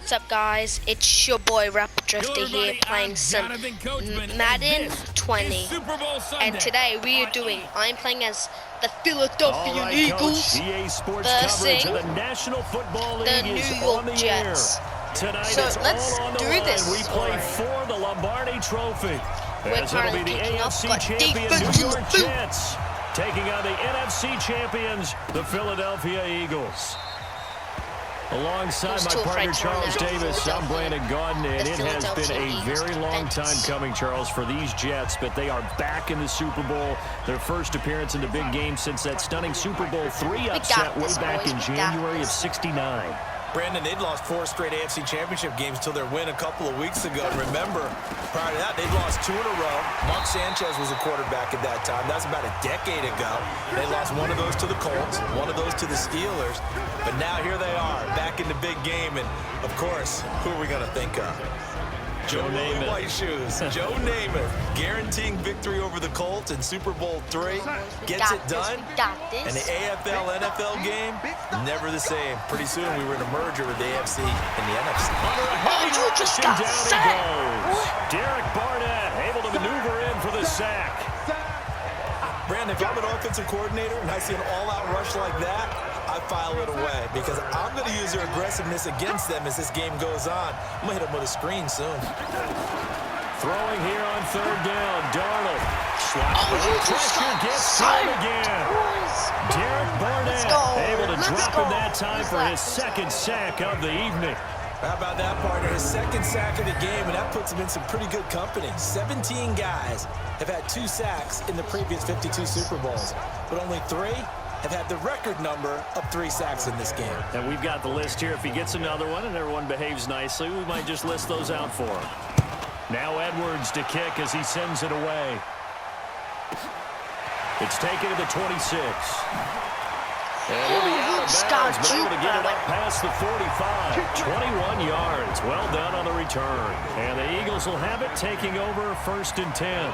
What's up, guys? It's your boy Rapper Drifter here playing some Madden 20. And today I'm playing as the Philadelphia Eagles versus the New York Jets. So let's do this. We play for the Lombardi Trophy. We're currently picking up, but defense in the Jets taking on the NFC champions, the Philadelphia Eagles. Alongside my partner Charles Davis, I'm Brandon Gaudin, and it has been a very long time coming, Charles, for these Jets, but they are back in the Super Bowl. Their first appearance in the big game since that stunning Super Bowl III upset way back in January of '69. Brandon, they'd lost 4 straight AFC Championship games till their win a couple of weeks ago. Remember, prior to that, they'd lost 2 in a row. Mark Sanchez was a quarterback at that time. That's about a decade ago. They lost one of those to the Colts, one of those to the Steelers. But now here they are, back in the big game. And, of course, who are we going to think of? Joe Namath. White shoes. Joe Namath guaranteeing victory over the Colts in Super Bowl III. Gets it done. And the AFL NFL game, never the same. Pretty soon we were in a merger with the AFC and the NFC. Oh, you just got sacked. Derek Barnett able to maneuver in for the sack. Brandon, if I'm an offensive coordinator and I see an all-out rush like that, I file it away because I'm going to use their aggressiveness against them as this game goes on. I'm going to hit them with a screen soon. Throwing here on 3rd down, Darnold. Pressure gets him again. Derek Barnett able to drop in that time for his 2nd sack of the evening. How about that, partner? His 2nd sack of the game, and that puts him in some pretty good company. 17 guys have had 2 sacks in the previous 52 Super Bowls, but only 3 have had the record number of 3 sacks in this game. And we've got the list here. If he gets another one and everyone behaves nicely, we might just list those out for him. Now Edwards to kick as he sends it away. It's taken to the 26. And we'll be out of bounds, but able to get it up past the 45. 21 yards. Well done on the return. And the Eagles will have it, taking over 1st and 10.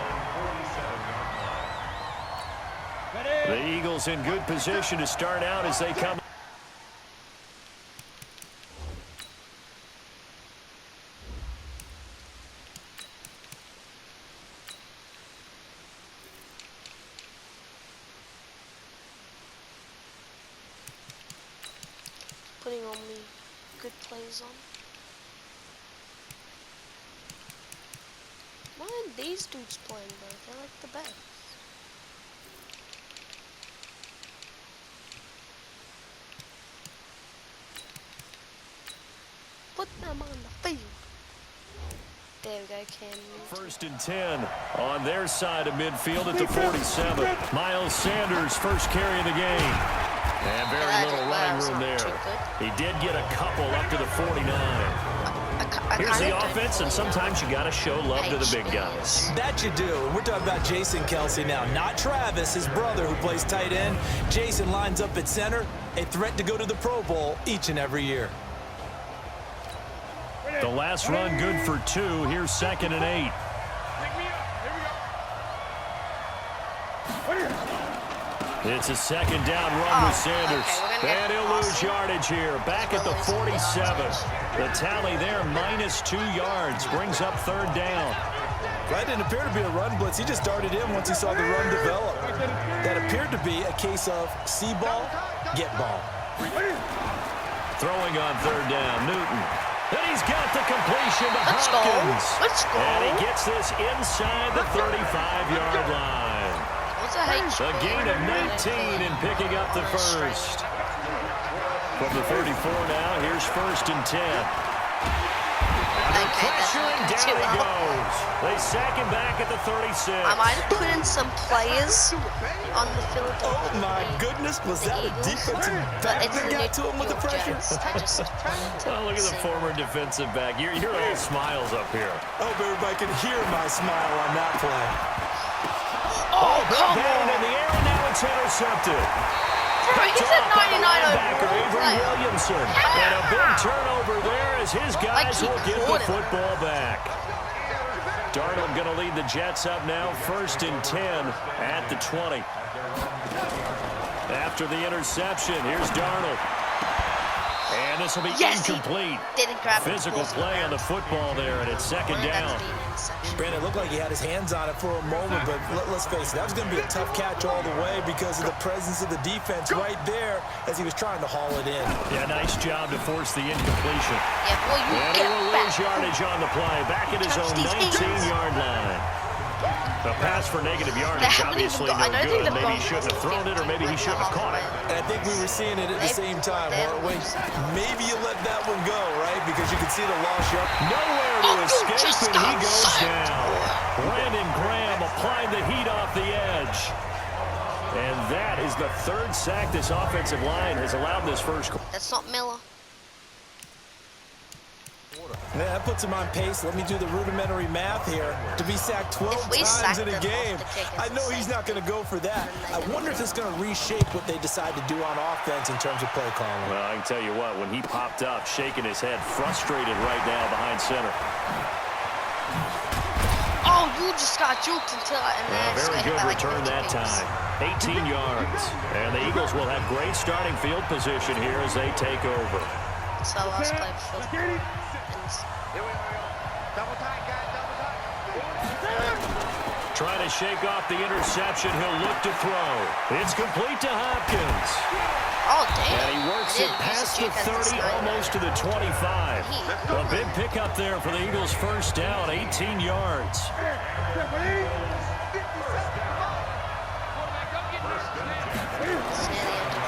The Eagles in good position to start out as they come. Putting on me good plays on. Why aren't these dudes playing though? They're like the best. Put them on the field. There we go, Cam. 1st and 10 on their side of midfield at the 47. Miles Sanders, first carry of the game. And very little running room there. He did get a couple up to the 49. Here's the offense, and sometimes you got to show love to the big guys. That you do. And we're talking about Jason Kelce now, not Travis, his brother who plays tight end. Jason lines up at center, a threat to go to the Pro Bowl each and every year. The last run good for 2. Here's 2nd and 8. It's a 2nd down run with Sanders. And he'll lose yardage here. Back at the 47. The tally there, -2 yards. Brings up 3rd down. That didn't appear to be a run blitz. He just darted in once he saw the run develop. That appeared to be a case of see ball, get ball. Throwing on 3rd down, Newton. And he's got the completion to Let's Hopkins. go. Let's go. And he gets this inside the 35-yard line. A gain of 19 and picking up the 1st. From the 34 now, here's 1st and 10. Pressuring down he goes. They sack him back at the 36. I might have put in some players on the Philadelphia. Oh my goodness, was that a defensive back that got to him with the pressure? Oh, look at the former defensive back. You're all smiles up here. I hope everybody can hear my smile on that play. Oh, come on. In the air, and now it's intercepted. Bro, he's at 99 Avery Williamson. And a big turnover there as his guys will get the football back. Darnold going to lead the Jets up now, 1st and 10 at the 20. After the interception, here's Darnold. And this will be Yes, incomplete. Didn't grab the Physical balls play on the football there, and it's second down. Brandon, it looked like he had his hands on it for a moment, but let's face it, that was going to be a tough catch all the way because of the presence of the defense right there as he was trying to haul it in. Yeah, nice job to force the incompletion. Yeah, boy, you And he get will back. lose yardage on the play, back at his own 19-yard line. The pass for negative yardage, obviously no good. Maybe he shouldn't have thrown it, or maybe he shouldn't have caught it. And I think we were seeing it at the same time, weren't we? Maybe you let that one go, right? Because you can see the lost yard. Nowhere to escape, and he goes down. Brandon Graham applied the heat off the edge. And that is the third sack this offensive line has allowed this first quarter. That's not Miller. Yeah, that puts him on pace. Let me do the rudimentary math here. To be sacked 12 times in a game, I know he's not going to go for that. I wonder if it's going to reshape what they decide to do on offense in terms of play calling. Well, I can tell you what, when he popped up, shaking his head, frustrated right now behind center. Oh, you just got juked until Very good return that time. 18 yards. And the Eagles will have great starting field position here as they take over. So last play before. Trying to shake off the interception. He'll look to throw. It's complete to Hopkins. Oh, damn. And he works it past the 30, almost to the 25. A big pickup there for the Eagles' first down, 18 yards.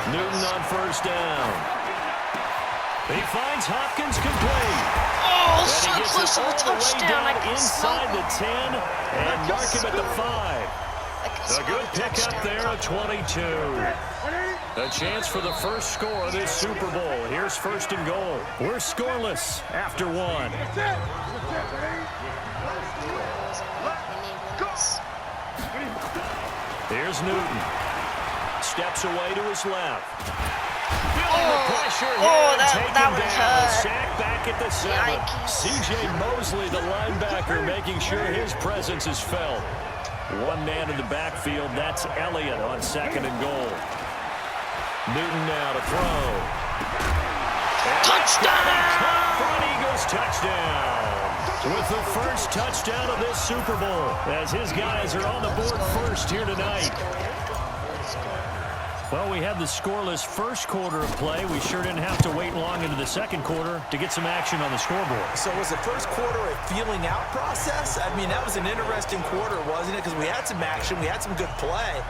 Newton on first down. He finds Hopkins complete. Oh, and so he gets close it to a all the way touchdown. down inside the 10 and mark him at the 5. A good pickup there at 22. A chance for the first score of this Super Bowl. Here's first and goal. We're scoreless after one. Here's Newton. Steps away to his left. Feeling the pressure here, that would hurt. Sack back at the 7. C.J. Mosley, the linebacker, making sure his presence is felt. One man in the backfield, that's Elliott on second and goal. Newton now to throw. Touchdown! For an Eagles touchdown. With the first touchdown of this Super Bowl, as his guys are on the board first here tonight. Well, we had the scoreless first quarter of play. We sure didn't have to wait long into the second quarter to get some action on the scoreboard. So was the first quarter a feeling out process? I mean, that was an interesting quarter, wasn't it? Because we had some action, we had some good play.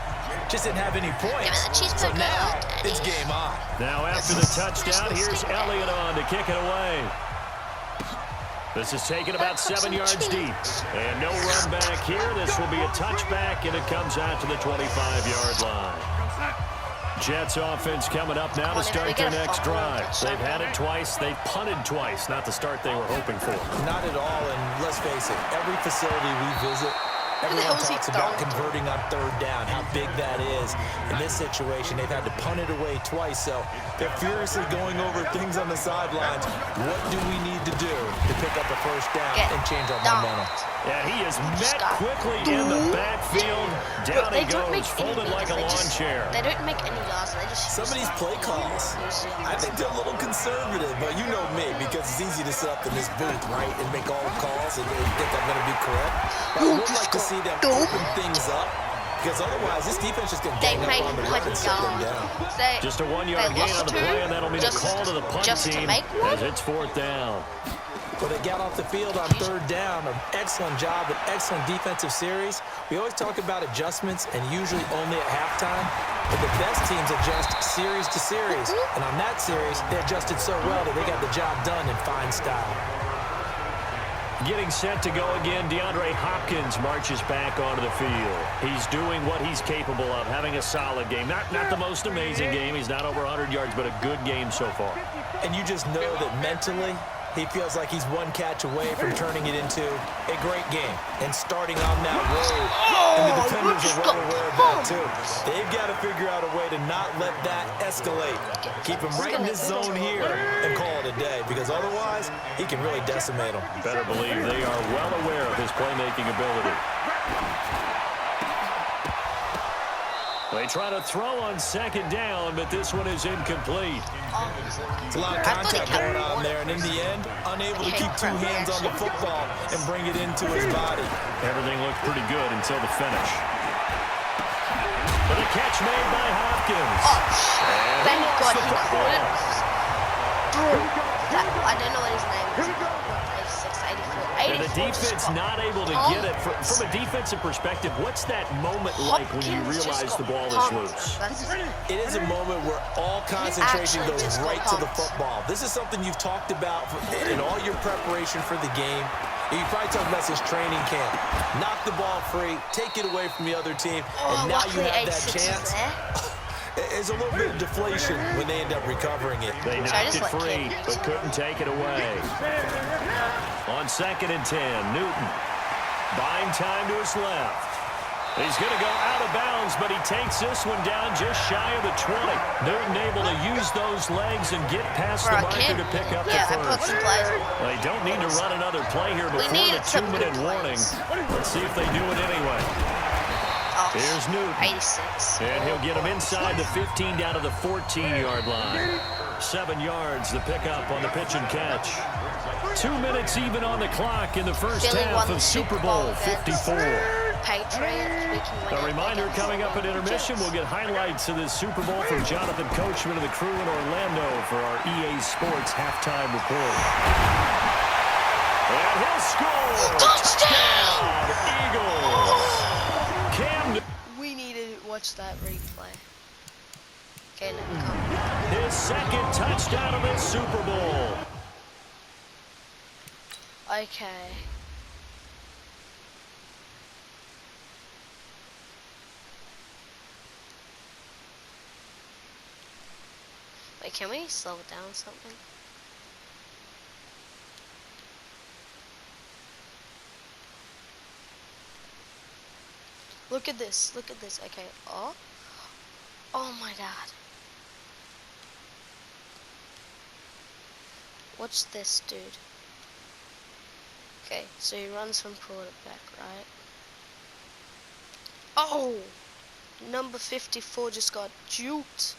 Just didn't have any points. So now, it's game on. Now after the touchdown, here's Elliott on to kick it away. This is taken about 7 yards deep. And no run back here. This will be a touchback, and it comes out to the 25-yard line. Jets offense coming up now to start their next drive. They've had it twice. They've punted twice. Not the start they were hoping for. Not at all, and let's face it, every facility we visit, everyone talks about converting on third down, how big that is. In this situation, they've had to punt it away twice, so they're furiously going over things on the sidelines. What do we need to do to pick up a first down and change our momentum? Yeah, he is met quickly in the backfield. Down he goes, folded like a lawn chair. They don't make any yards. They just some of these play calls, I think they're a little conservative, but you know me, because it's easy to sit up in this booth, right, and make all the calls and think I'm going to be correct. But I would like to see them open things up, because otherwise this defense is going to gang up on the run and shut them down. Just a 1 yard gain on the play, and that'll mean a call to the punt team as it's fourth down. Well, they got off the field on third down. An excellent job, an excellent defensive series. We always talk about adjustments and usually only at halftime, but the best teams adjust series to series. And on that series, they adjusted so well that they got the job done in fine style. Getting set to go again, DeAndre Hopkins marches back onto the field. He's doing what he's capable of, having a solid game. Not the most amazing game. He's not over 100 yards, but a good game so far. And you just know that mentally, he feels like he's one catch away from turning it into a great game and starting on that road. And the defenders are well aware of that, too. They've got to figure out a way to not let that escalate. Keep him right in this zone here and call it a day, because otherwise, he can really decimate them. Better believe they are well aware of his playmaking ability. They try to throw on second down, but this one is incomplete. It's a lot of contact going on there, and in the end, unable to keep two hands on the football and bring it into his body. Everything looked pretty good until the finish. But a catch made by Hopkins. Thank God he caught it. I don't know what his name is. 86, 84, 84. And the defense not able to get it. From a defensive perspective, what's that moment like when you realize the ball is loose? It is a moment where all concentration goes right to the football. This is something you've talked about in all your preparation for the game. You probably talked about this training camp. Knock the ball free, take it away from the other team, and now you have that chance. It's a little bit of deflation when they end up recovering it. They knocked it free, but couldn't take it away. On 2nd and 10, Newton buying time to his left. He's going to go out of bounds, but he takes this one down just shy of the 20. Newton able to use those legs and get past the marker to pick up the first. They don't need to run another play here before the 2-minute warning. Let's see if they do it anyway. Here's Newton. 86. And he'll get him inside the 15 down to the 14-yard line. 7 yards, the pickup on the pitch and catch. 2 minutes even on the clock in the first half of Super Bowl 54. Patriots. A reminder coming up at intermission, we'll get highlights of this Super Bowl from Jonathan Coachman of the crew in Orlando for our EA Sports halftime report. And he'll score! Touchdown! Eagles! We need to watch that replay. Okay, now come. His second touchdown of this Super Bowl. Okay. Wait, can we slow down something? Look at this, look at this. Okay, oh my God. Watch this, dude. Okay, so he runs from quarterback, right? Oh! Number 54 just got juked.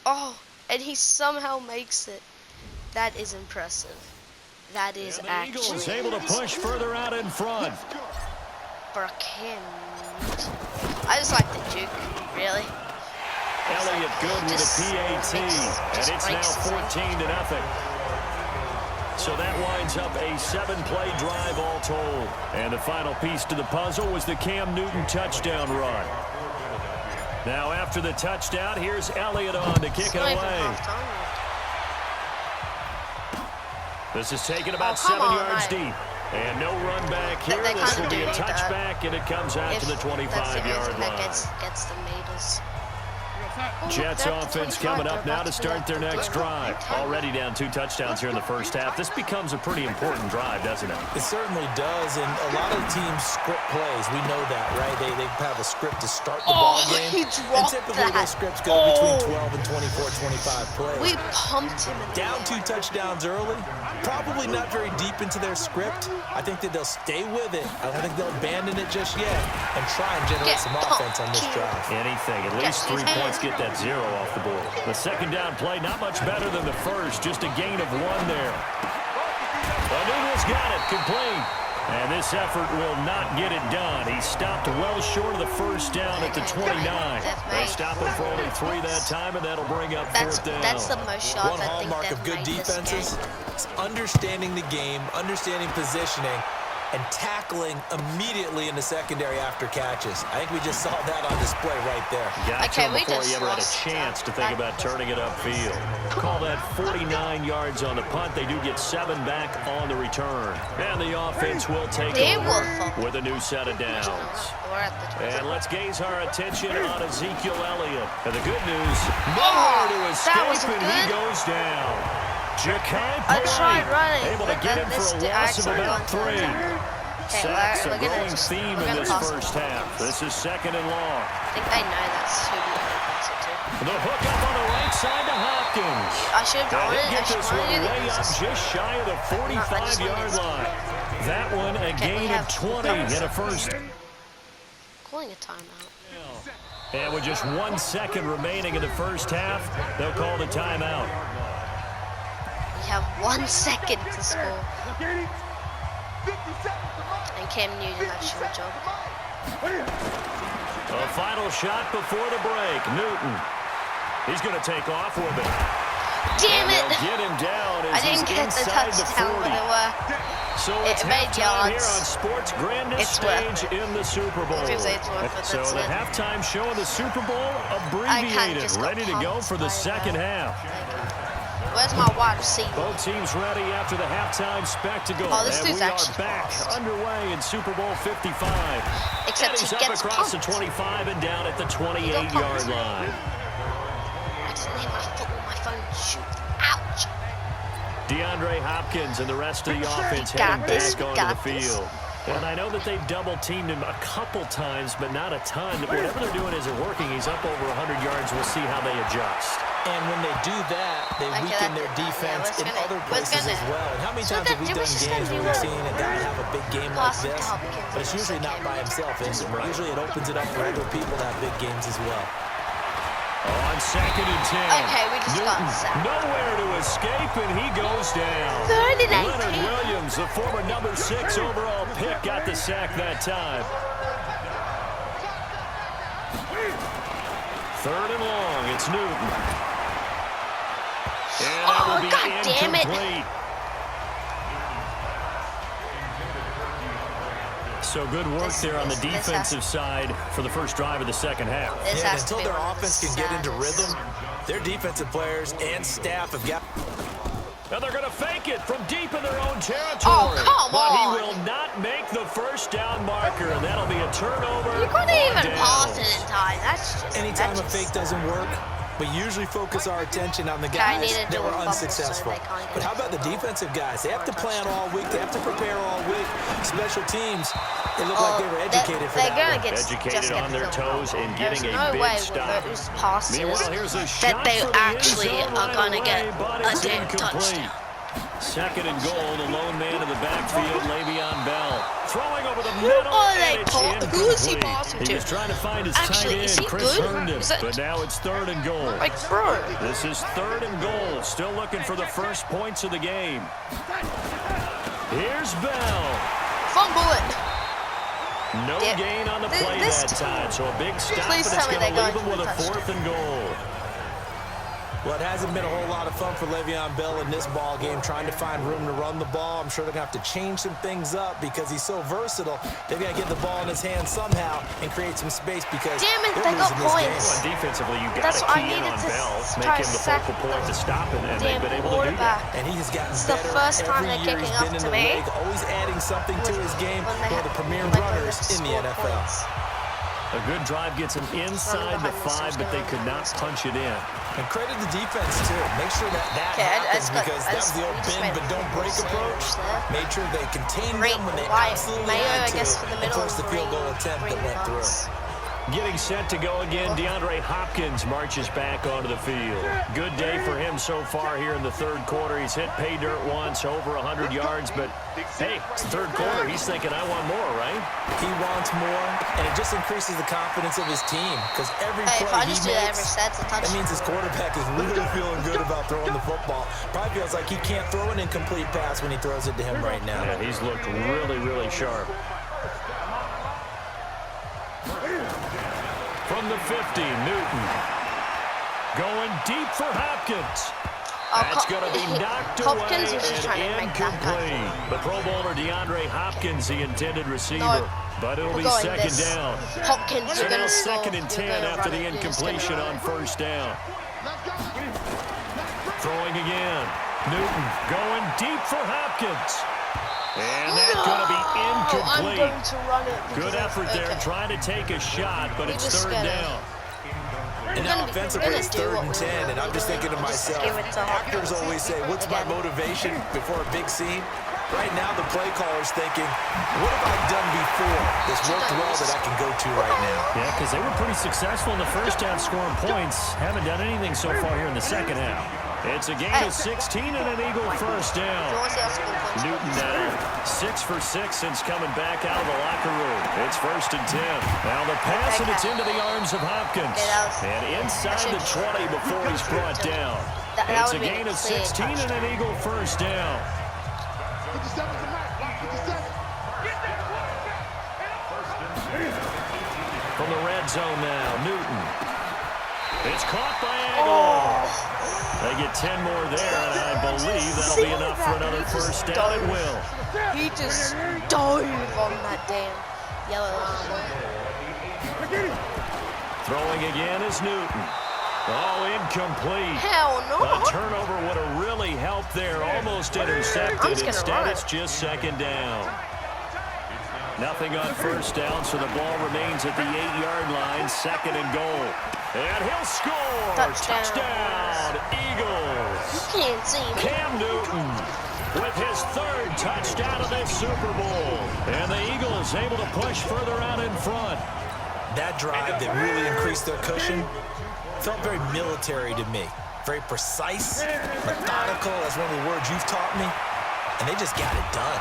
Oh, and he somehow makes it. That is impressive. That is actually. Eagles able to push further out in front. I just like the juke, really. Elliott good with a PAT, and it's now 14-0. So that winds up a 7-play drive all told. And the final piece to the puzzle was the Cam Newton touchdown run. Now after the touchdown, here's Elliott on to kick it away. This is taken about 7 yards deep. And no run back here. This will be a touchback, and it comes out to the 25-yard line. Gets the meters. Jets offense coming up now to start their next drive. Already down 2 touchdowns here in the first half. This becomes a pretty important drive, doesn't it? It certainly does, and a lot of teams script plays. We know that, right? They have a script to start the ball game. And typically those scripts go between 12 and 24, 25 plays. We pumped him. Down 2 touchdowns early. Probably not very deep into their script. I think that they'll stay with it. I don't think they'll abandon it just yet and try and generate some offense on this drive. Anything. At least 3 points get that 0 off the board. The second down play, not much better than the first. Just a gain of 1 there. The Eagles got it. Complete. And this effort will not get it done. He stopped well short of the first down at the 29. They stop him for only 3 that time, and that'll bring up 4th down. That's the most shots I think hallmark of good defenses is understanding the game, understanding positioning, and tackling immediately in the secondary after catches. I think we just saw that on display right there. Got to him before he ever had a chance to think about turning it upfield. Call that 49 yards on the punt. They do get 7 back on the return. And the offense will take over with a new set of downs. And let's gaze our attention on Ezekiel Elliott. And the good news, nowhere to escape, and he goes down. Ja'Kai Polite able to get him for a loss of about 3. Sacks a growing theme in this first half. This is 2nd and long. I think they know that's who we pass it to. The hook up on the right side to Hopkins. I should have drawn it. Get this one way up just shy of the 45-yard line. That one a gain of 20 in a first. calling a timeout. And with just 1 second remaining in the first half, they'll call the timeout. We have 1 second to score. And Cam Newton actually job. A final shot before the break. Newton. He's going to take off with it. Damn it! Get him down as I didn't he's get the inside touchdown, the 40. but it worked. So It it's made halftime here yards. on Sports' grandest It's worth stage it. in the Super Bowl. Obviously it's worth it, So that's the it. halftime show of the Super Bowl I kinda abbreviated, just got ready to go pumped for the by second half. Where's my wide receiver? Both teams ready after the halftime spectacle. Oh, this and dude's we are actually back fast. underway in Super Bowl 55. Except And he's he up gets across pumped. the 25 and down at the 28-yard pumped. line. I just hit my foot with my phone. Shoot. Ouch. DeAndre Hopkins and the rest of the offense Got heading this, back onto got the this. field. And I know that they've double-teamed him a couple times, but not a ton. Whatever they're doing isn't working. He's up over 100 yards. We'll see how they adjust. And when they do that, they weaken their defense in other places as well. And how many times have we done games where we've seen a guy have a big game like this? But it's usually not by himself, is it? Usually it opens it up for other people to have big games as well. On 2nd and 10. Okay, we just got Newton sacked. nowhere to escape, and he goes down. 3rd and 18. Leonard Williams, the former number 6 overall pick, got the sack that time. 3rd and long. It's Newton. And that will be God damn it. incomplete. So good work there on the defensive side for the first drive of the second half. This Yeah, has to until be their one of the offense can get into saddest. rhythm, their defensive players and staff have got... And they're going to fake it from deep in their own territory. Oh, come but on. he will not make the first down marker, and that'll be a turnover. You couldn't on even pass it downs. in time. That's just... Anytime a that's fake just- doesn't work, we usually focus our attention on the Okay, I guys need to that do were a fumble so unsuccessful. they can't get But how it. about the defensive guys? They have to plan all week. They have to prepare all week. Special teams, they look like they were educated for they're that. gonna get Educated just get on their the field toes goal. and getting There's a no big way stop. with those passes Meanwhile, here's a that shot they for the end actually zone are right gonna away, get but a it's damn incomplete. touchdown. 2nd and goal, the lone man in the backfield, Le'Veon Bell. Throwing over the middle, are they and it's who is he incomplete. passing He to? was trying to find his Actually, tight is end, he Chris good? Herndon, Is that- but now it's 3rd and goal. Like, bro. This is 3rd and goal. Still looking for the first points of the game. Here's Bell. Fumble it. No Yeah. gain on the play This that time. So a big stop, and Please it's tell me going to they're leave going him with for a the 4th and goal. Well, it hasn't been a whole lot of fun for Le'Veon Bell in this ball game, trying to find room to run the ball. I'm sure they're going to have to change some things up because he's so versatile. They've got to get the ball in his hands somehow and create some space because Damn it, they're they got losing this points. game. Well, defensively, you got That's to what I key in needed on to Bell, make try him to the sack focal point to stop him, and they've Damn been able to do quarterback. that. And he has gotten It's the better first time every they're year. kicking He's up been in to the me. league, always adding something to his game. When they One of have- the premier when they runners have in the scored NFL. points. A good drive gets him inside the behind the 5, but they could not punch it in. And credit the defense, too. Make sure that Okay, I happens just got- because I that was just- the old we just bend made but don't a break sandwich approach. there. Made sure they contained Green, them when they white, absolutely mayo, had I to. guess, for the And middle, forced the field goal green- attempt that green went through. buns. Getting set to go again, DeAndre Hopkins marches back onto the field. Good day for him so far here in the 3rd quarter. He's hit pay dirt once, over 100 yards, but hey, it's the 3rd quarter. He's thinking, I want more, right? He wants more, and it just increases the confidence of his team because every Hey, if I play just he do that every makes, set's a that touchdown. means his quarterback is really feeling good about throwing the football. Probably feels like he can't throw an incomplete pass when he throws it to him right now. Yeah, he's looked really, really sharp. From the 50, Newton. Going deep for Hopkins. That's going to be knocked Hopkins away was just trying to and make that guy incomplete. The Pro Bowler DeAndre Hopkins, the intended receiver. No, but it'll we're be going 2nd this. down. Hopkins, So you're now gonna 2nd and go, 10 you're gonna after run the it. You're just gonna incompletion run on it. 1st down. Throwing again. Newton going deep for Hopkins. And that's going to be I'm incomplete. going to run it. because Good effort there, okay. trying to take a shot, but We it's just 3rd gotta- down. And now offensively, we're it's gonna do 3rd what and we 10, and I'm just thinking to Just myself, give it to actors Hopkins. always say, what's my Again. motivation before a big scene? Right now, the play caller's thinking, what have I done before that's worked well that I can go to right now? Yeah, because they were pretty successful in the first half scoring points. Haven't done anything so far here in the second half. It's a gain of 16 and an Eagle first down. Newton now 6 for 6 since coming back out of the locker room. It's 1st and 10. Now the pass, and it's into the arms of Hopkins. And inside the 20 before he's brought down. It's a gain of 16 and an Eagle first down. From the red zone now, Newton. It's caught by Eagle. They get 10 more there, and I believe that'll be enough for another first down. It will. He just dove on that damn yellow line. Throwing again is Newton. Oh, incomplete. Hell no. A turnover would have really helped there. Almost intercepted. Instead, it's just 2nd down. Nothing on first down, so the ball remains at the 8-yard line. 2nd and goal. And he'll score. Touchdown, Eagles. You can't see me. Cam Newton with his 3rd touchdown of this Super Bowl. And the Eagles able to push further out in front. That drive that really increased their cushion felt very military to me. Very precise, methodical. That's one of the words you've taught me. And they just got it done.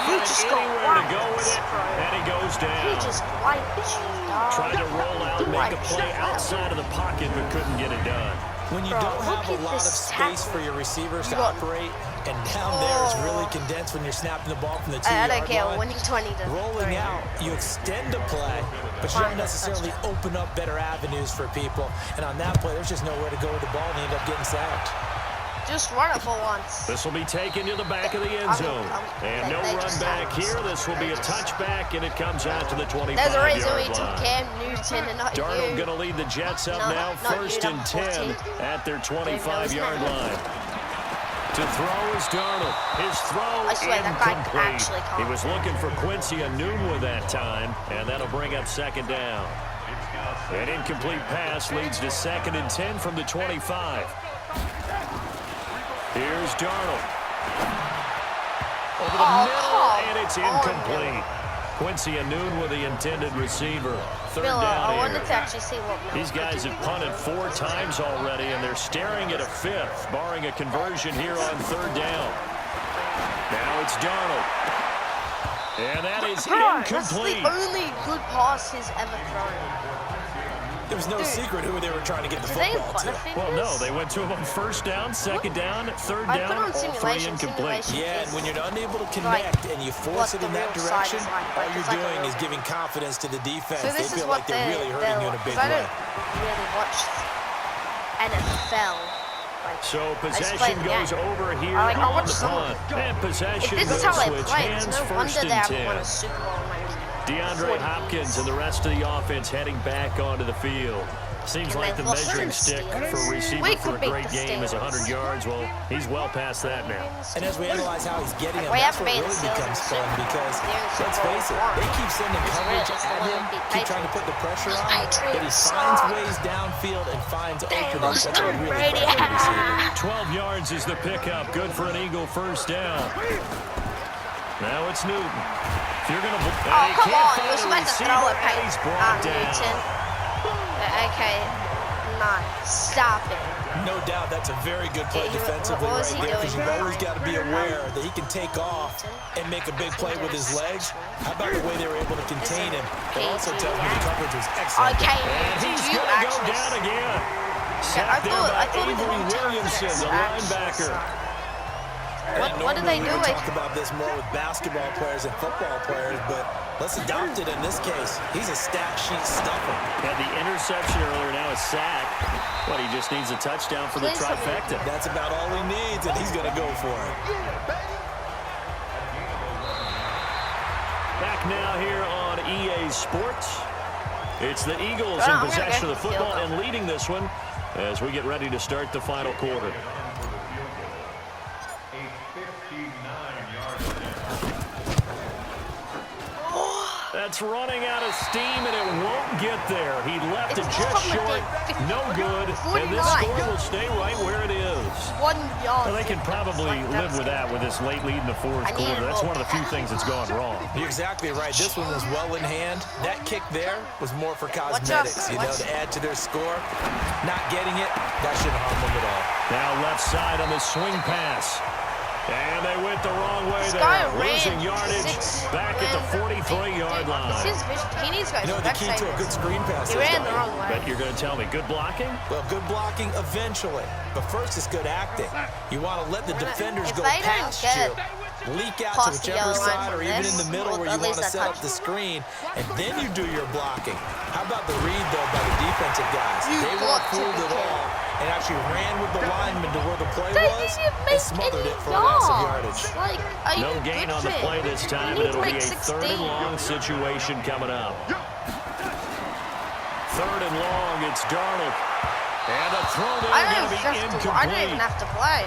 He just anywhere to go with it, and he goes down. He just wiped you, dog. Tried to roll out and make a play outside of the pocket, but couldn't get it done. When you don't have a lot of space for your receivers to operate, and down there is really condensed when you're snapping the ball from the 2-yard line. I don't care, winning 20 to rolling out, you extend a play, but you don't necessarily open up better avenues for people. And on that play, there's just nowhere to go with the ball, and they end up getting sacked. Just run it for once. This will be taken to the back of the end zone. And no run back here. This will be a touchback, and it comes out to the 25-yard line. There's a reason we took Cam Newton and not Darnold you. going to lead the Jets up now. 1st and 10 at their 25-yard line. To throw is Darnold. His throw incomplete. He was looking for Quincy Enunwa with that time, and that'll bring up 2nd down. An incomplete pass leads to 2nd and 10 from the 25. Here's Darnold. Over the middle, and it's incomplete. Quincy Enunwa, the intended receiver. 3rd down I here. wanted to actually see what These guys have punted 4 times already, and they're staring at a 5th, barring a conversion here on 3rd down. Now it's Darnold. And that is incomplete. That's the only good pass he's ever thrown. There was no secret who they were trying to get the football to. Well, no, they went to him on 1st down, 2nd down, 3rd down, all 3 incomplete. Yeah, and when you're unable to connect and you force it in that direction, all you're doing is giving confidence to the defense. So they feel like they're really hurting you in a big way. I don't really watch NFL. So possession goes over here on the punt. And possession if this is goes how they switch play, hands, it's no 1st wonder they and haven't 10. won a Super Bowl in DeAndre Hopkins and the rest of the offense heading back onto the field. Seems like the measuring stick for a receiver for a great game is 100 yards. Well, he's well past that now. And as we analyze how he's getting him, that's what really becomes fun because, let's face it, they keep sending coverage at him, keep trying to put the pressure on, but he finds ways downfield and finds openings. That's a really frustrating receiver. 12 yards is the pickup. Good for an Eagle 1st down. Now it's Newton. If you're gonna, come on, you're supposed to throw it, he's brought down. Newton. Okay, nah, stop it. No doubt that's a very good play defensively right there because you've always got to be aware that he can take off and make a big play with his legs. How about the way they were able to contain him? It also tells me the coverage was excellent. Okay, And he's going to go down again. Sacked there by Avery Williamson, the linebacker. What do they do? We talk about this more with basketball players and football players, but let's adopt it in this case. He's a stat sheet stuffer. Had the interception earlier, now a sack. What, he just needs a touchdown for the trifecta. That's about all he needs, and he's going to go for it. Back now here on EA Sports. It's the Eagles in possession of the football and leading this one as we get ready to start the final quarter. That's running out of steam, and it won't get there. He left it just short. No good. And this score will stay right where it is. 1 yard. Well, they can probably live with that with this late lead in the fourth quarter. That's one of the few things that's gone wrong. You're exactly right. This one was well in hand. That kick there was more for cosmetics, you know, to add to their score. Not getting it, that shouldn't harm them at all. Now left side on the swing pass. And they went the wrong way there, losing yardage back at the 43-yard line. He needs to go. You know the key to a good screen pass is, he ran the wrong way. Bet you're going to tell me, good blocking? Well, good blocking eventually. But first, it's good acting. You want to let the defenders go they don't past get you, leak out to whichever side or even in the middle where you want to set up the screen, and then you do your blocking. How about the read, though, by the defensive guys? They weren't fooled at all and actually ran with the lineman to where the play was and smothered it for a loss of yardage. Like, no gain on the play this time, and it'll be a 3rd and long situation coming up. 3rd and long, it's Darnold. And a throw there going to be incomplete. I didn't even have to play.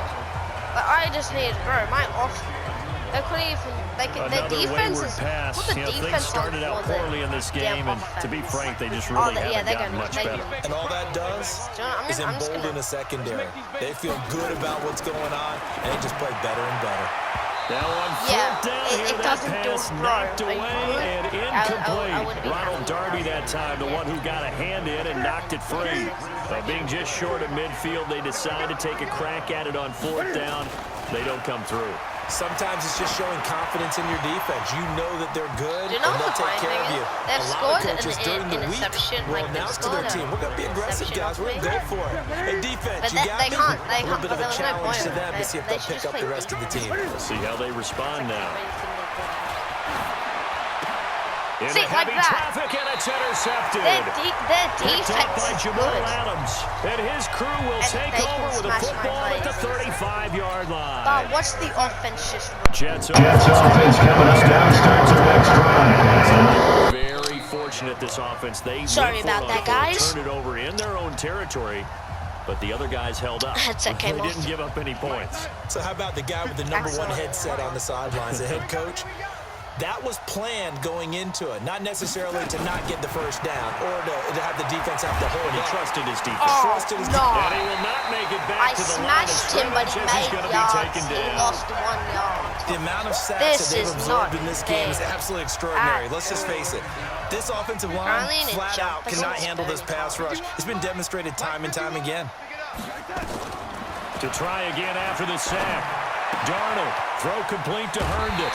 But I just needed, bro, my off. They couldn't even, their defense is, pass. Things started out poorly in this game, and to be frank, they just really haven't gotten much better. And all that does is embolden the secondary. They feel good about what's going on, and they just play better and better. Now on 4th down here, that pass knocked away and incomplete. Ronald Darby that time, the one who got a hand in and knocked it free. But being just short of midfield, they decide to take a crack at it on 4th down. They don't come through. Sometimes it's just showing confidence in your defense. You know that they're good, and they'll take care of you. They've A lot scored of coaches during the week will announce to their team, we're going to be aggressive, guys. We're going to go for it. Hey, defense, you got me? A little bit of a challenge to them to see if they'll pick up the rest of the team. We'll see how they respond now. See, like that. Traffic, and it's intercepted. Their defense by is Jamal good. Adams. And his crew will take over with a football at the 35-yard line. But what's the offense just? Jets offense coming up down, starts their next drive. Very fortunate, this offense. They Sorry about that, guys. Turn it over in their own territory. But the other guys held up. Headset came they off. didn't give up any points. So how about the guy with the number 1 headset on the sidelines, the head coach? That was planned going into it, not necessarily to not get the first down or to have the defense have to hold it. He trusted his defense. Oh, no. And he will not make it back to the line of smashed him, but he made yards. He lost 1 yard. The amount of sacks that they've absorbed in this game is absolutely extraordinary. Let's just face it. This offensive line flat out cannot handle this pass rush. It's been demonstrated time and time again. To try again after the sack. Darnold, throw complete to Herndon.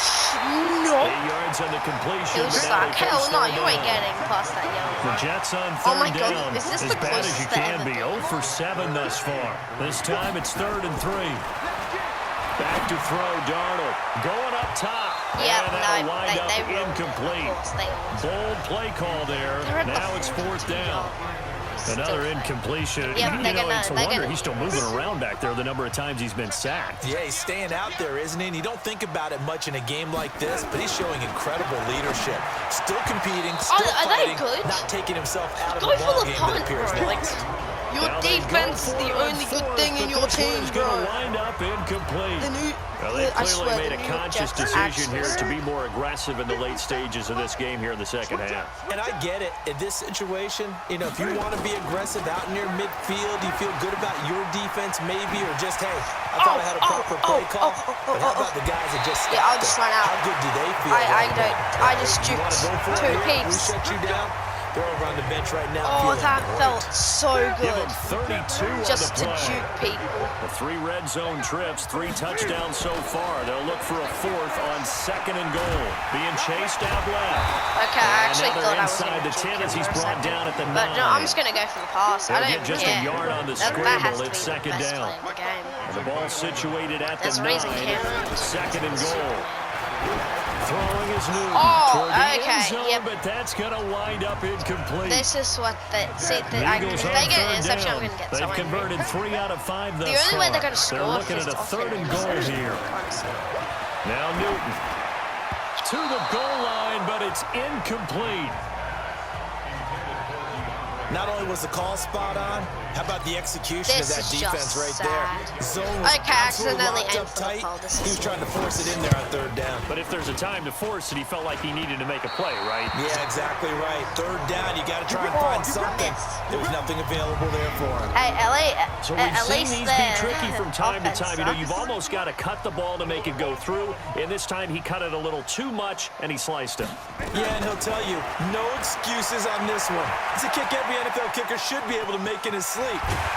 No. 8 yards on the completion. It was like, hell no, you ain't getting past that yard. The Jets on 3rd down. Is this as the bad as you closest can be. 0 for 7 thus far. This time it's 3rd and 3. Back to throw, Darnold. Going up top. Yeah, and no, wind up they incomplete. Bold play call there. Now it's 4th down. Another incompletion. Yeah, it's a wonder he's still moving around back there the number of times he's been sacked. Yeah, he's staying out there, isn't he? And you don't think about it much in a game like this, but he's showing incredible leadership. Still competing, still fighting, not taking himself out of the ball game that appears next. Your defense is the only good thing in your team, bro. Wind up incomplete. Well, they clearly made a conscious decision here to be more aggressive in the late stages of this game here in the second half. And I get it. In this situation, you know, if you want to be aggressive out near midfield, you feel good about your defense maybe, or just, hey, I thought I had a proper play call. But how about the guys that just stopped I'll just run out. How good do they feel? I just juked 2 peaks. We shut you down. They're over on the bench right now. Oh, that felt so Give good. him 32 Just to on the play. juke people. The 3 red zone trips, 3 touchdowns so far. They'll look for a 4th on 2nd and goal. Being chased out left. Okay, I actually thought I was inside the 10 as he's brought down at the 9. But no, I'm just going to go for the pass. I don't get just a yard on the scramble. It's 2nd down. And the ball situated at the 9. 2nd and goal. Throwing his new toward the end zone, but that's going to wind up incomplete. This is what they see. If they get an interception, I'm going to get They've someone. converted 3 out of 5 thus far. The only way they're going to score They're looking is at a 3rd and goal here. Now Newton to the goal line, but it's incomplete. Not only was the call spot on, how about the execution of that defense right there? Zone was accidentally locked up tight. He was trying to force it in there on third down. But if there's a time to force it, he felt like he needed to make a play, right? Yeah, exactly right. Third down, you got to try and find something. There was nothing available there for him. Hey, so we've seen these be tricky from time to time. You know, you've almost got to cut the ball to make it go through. And this time he cut it a little too much, and he sliced it. Yeah, and he'll tell you, no excuses on this one. It's a kick every NFL kicker should be able to make in his sleep.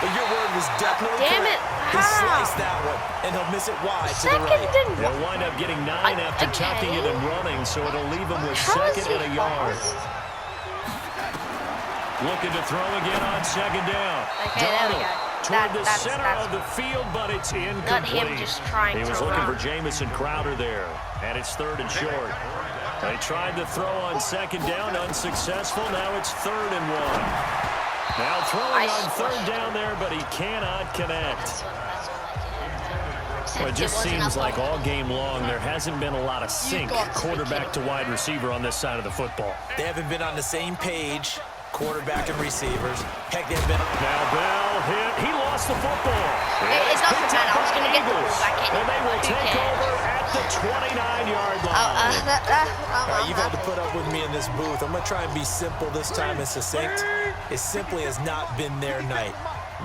But your word was definitely correct. He sliced that one, and he'll miss it wide to the right. He'll wind up getting 9 after tucking it and running, so it'll leave him with second and a yard. Looking to throw again on second down. Okay, there we go. Toward the center of the field, but it's incomplete. Not him just trying to run. He was looking for Jamison Crowder there, and it's third and short. They tried to throw on second down, unsuccessful. Now it's 3rd and 1. Now throwing on third down there, but he cannot connect. Well, it just seems like all game long there hasn't been a lot of sync quarterback to wide receiver on this side of the football. They haven't been on the same page, quarterback and receivers. Heck, they've been. Now Bell hit. He lost the football. It doesn't matter. I was going to get the ball back in. And they will take over at the 29-yard line. You've had to put up with me in this booth. I'm going to try and be simple this time and succinct. It simply has not been their night.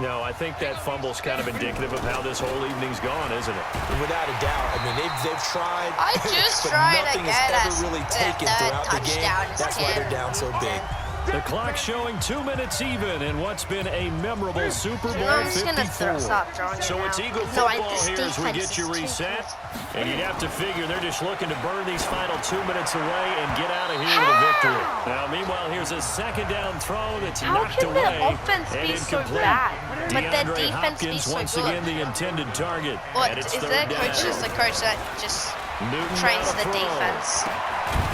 No, I think that fumble's kind of indicative of how this whole evening's gone, isn't it? Without a doubt. I mean, they've tried. I just but tried nothing to has get ever really taken throughout the game. That's why they're down so big. The clock showing 2 minutes even in what's been a memorable Super Bowl I'm just 54. gonna stop drawing So it's now. Eagle No, football this here as we get you reset. And you'd have to figure they're just looking to burn these final 2 minutes away and get out of here with a victory. Now, meanwhile, here's a second down throw that's knocked away. How can the offense be so bad, but the DeAndre defense be Hopkins so once good? again the intended target. What, and it's is third their down. coach just the coach that just Newton trains on a the throw. defense?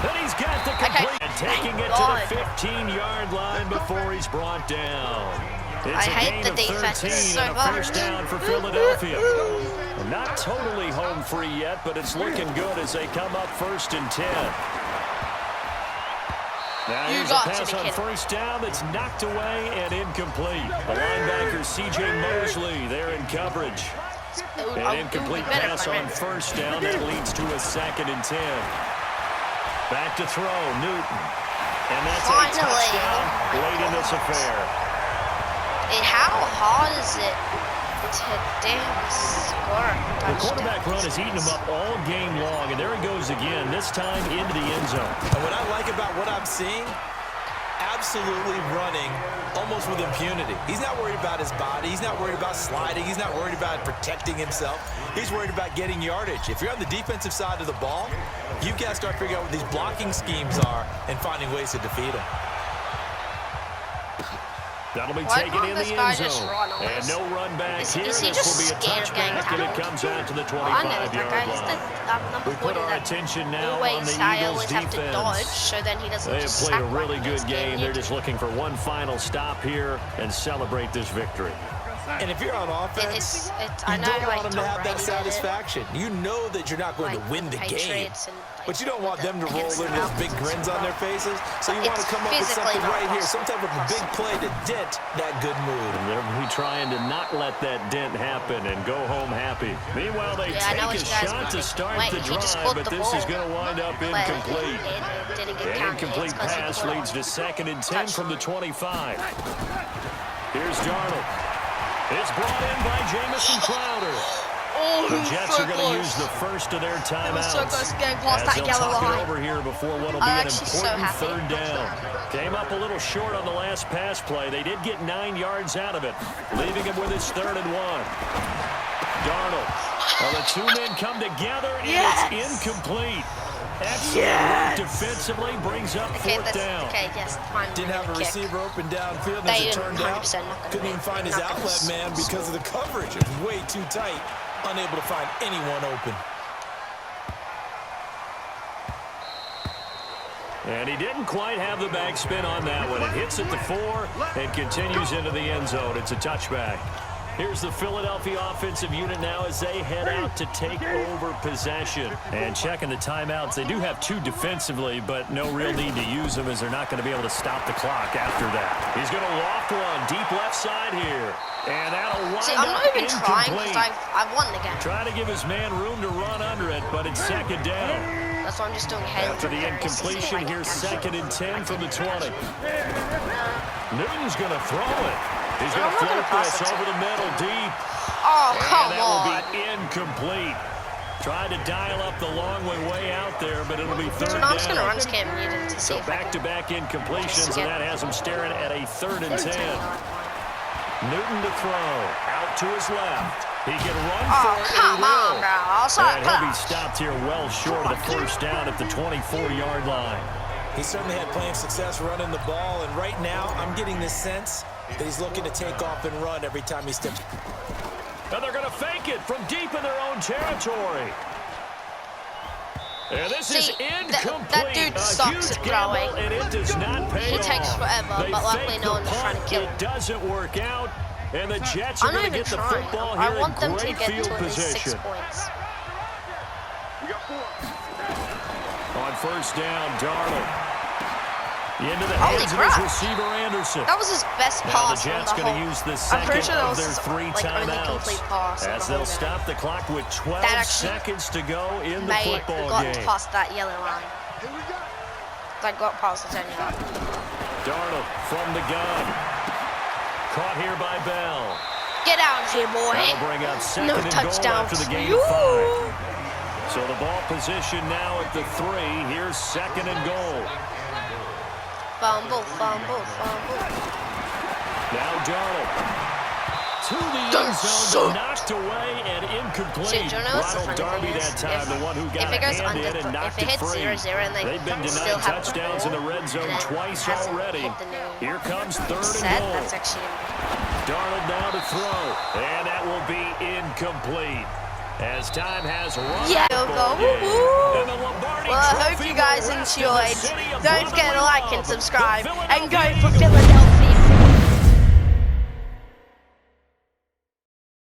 Then he's got the complete and taking it to God. the 15-yard line before he's brought down. It's I a hate gain the of defense 13 so and a much. first down for Philadelphia. Not totally home free yet, but it's looking good as they come up 1st and 10. Now You here's a got to pass be on kidding. first down that's knocked away and incomplete. The linebacker C.J. Mosley there in coverage. An incomplete pass on first down. That leads to a 2nd and 10. Back to throw, Newton. And that's a touchdown late in this affair. How hard is it to score a The touchdown? quarterback run has eaten him up all game long, and there he goes again, this time into the end zone. And what I like about what I'm seeing, absolutely running almost with impunity. He's not worried about his body. He's not worried about sliding. He's not worried about protecting himself. He's worried about getting yardage. If you're on the defensive side of the ball, you've got to start figuring out what these blocking schemes are and finding ways to defeat them. That'll be Why taken can't in this the guy end just zone. run on And us? no run back Is here. he This just will be a scared of getting touchback, and it tackled? comes out to the I know that 25-yard guy. He's line. the number We 40 put our that attention now on always the I Eagles always have to dodge, defense. so then he doesn't They have just played a sack really like good he's game. getting They're it. just looking for one final stop here and celebrate this victory. And if you're on offense, I you know, don't like want them to Tom have that Brady did it. satisfaction. You know that you're not going Like to win the game. Patriots and, But you don't want them to roll against in the those big Falcons grins as on their well. faces. So you want to It's come up with physically something not right here, some type of a big possible. play to dent that good mood. And they'll be trying to not let that dent happen and go home happy. Meanwhile, they Yeah, I know take a what you guys shot to mean. start Wait, the he just drive, caught but the this is ball. going to wind up But incomplete. it didn't get An counted. incomplete It's 'cause he pass put it leads on to 2nd and 10 from the 25. Here's Darnold. It's brought in by Jamison Crowder. Oh, The Jets are going to use the first of their timeouts. so close to getting past as that they'll yellow tuck it line. over here before what will be I'm an actually so important happy. 3rd down. Came up a little short on the last pass play. They did get 9 yards out of it, leaving him with his 3rd and 1. Darnold. Well, the two men come together, and it's incomplete. Excellent work defensively, brings up 4th down. Okay, yes, fine. Didn't have a receiver open downfield, They as it turned out. 100% not gonna Couldn't even make- find his not gonna outlet man because of the coverage. It was way too tight. Unable to find anyone open. And he didn't quite have the backspin on that one. It hits at the 4 and continues into the end zone. It's a touchback. Here's the Philadelphia offensive unit now as they head out to take over possession. And checking the timeouts, they do have 2 defensively, but no real need to use them as they're not going to be able to stop the clock after that. He's going to loft one deep left side here. And that'll wind See, I'm not even trying incomplete. because I've won the game. Trying to give his man room to run under it, but it's second down. That's why I'm just doing head. After the incompletion, here's 2nd and 10 from the 20. Newton's going to throw it. He's going to float this over the middle deep. Oh, come and that will on. be incomplete. Tried to dial up the long way out there, but it'll be third So down. I'm just going to run this Cam Newton to see So if I can. back-to-back incompletions, and that has him staring at a 3rd and 10. Newton to throw. Out to his left. He can run for it, come on, bro. and he'll be stopped here well short of the first down at the 24-yard line. He certainly had plenty of success running the ball, and right now I'm getting this sense that he's looking to take off and run every time he steps. And they're going to fake it from deep in their own territory. And this is incomplete. That dude sucks at throwing. And it does not pay He off. takes forever, They but luckily fake no the one's trying to punt. kill him. It doesn't work out. And the Jets are I'm not going to even get the trying. football I here want in them to great get field to at least 6 position. points. On first down, Darnold. Into the Holy hands of crap. his receiver, Anderson. That was his best Now the pass on Jets the going whole. to use the I'm pretty second sure that of was their 3 like only timeouts. complete pass. As they'll stop the clock with 12 actually seconds to go in the Mate football got game. past that yellow line. That got past the 10-yard. Darnold from the gun. Caught here by Bell. Get out of here, boy. That'll bring up 2nd No and goal touchdowns. after the game Yoo. of 5. So the ball position now at the 3. Here's 2nd and goal. Fumble, fumble, fumble. Now Darnold. To the end zone, knocked away and incomplete. See, do you know what's the Ronald funny Darby thing that is? time, the one who got if it a goes hand under, in and knocked if it it hits free. 0-0 and They've been still denied have touchdowns in the red zone and it twice hasn't already. hit the new Here comes 3rd set, and goal. that's actually Darnold now to throw, and that will be incomplete. As time has run Yeah, out the go. ball game. Woo-hoo. And the Lombardi Well, I hope Trophy you guys will rest in the enjoyed. city of Don't forget to brotherly like love, and subscribe. the And go Philadelphia for Eagles. Philadelphia.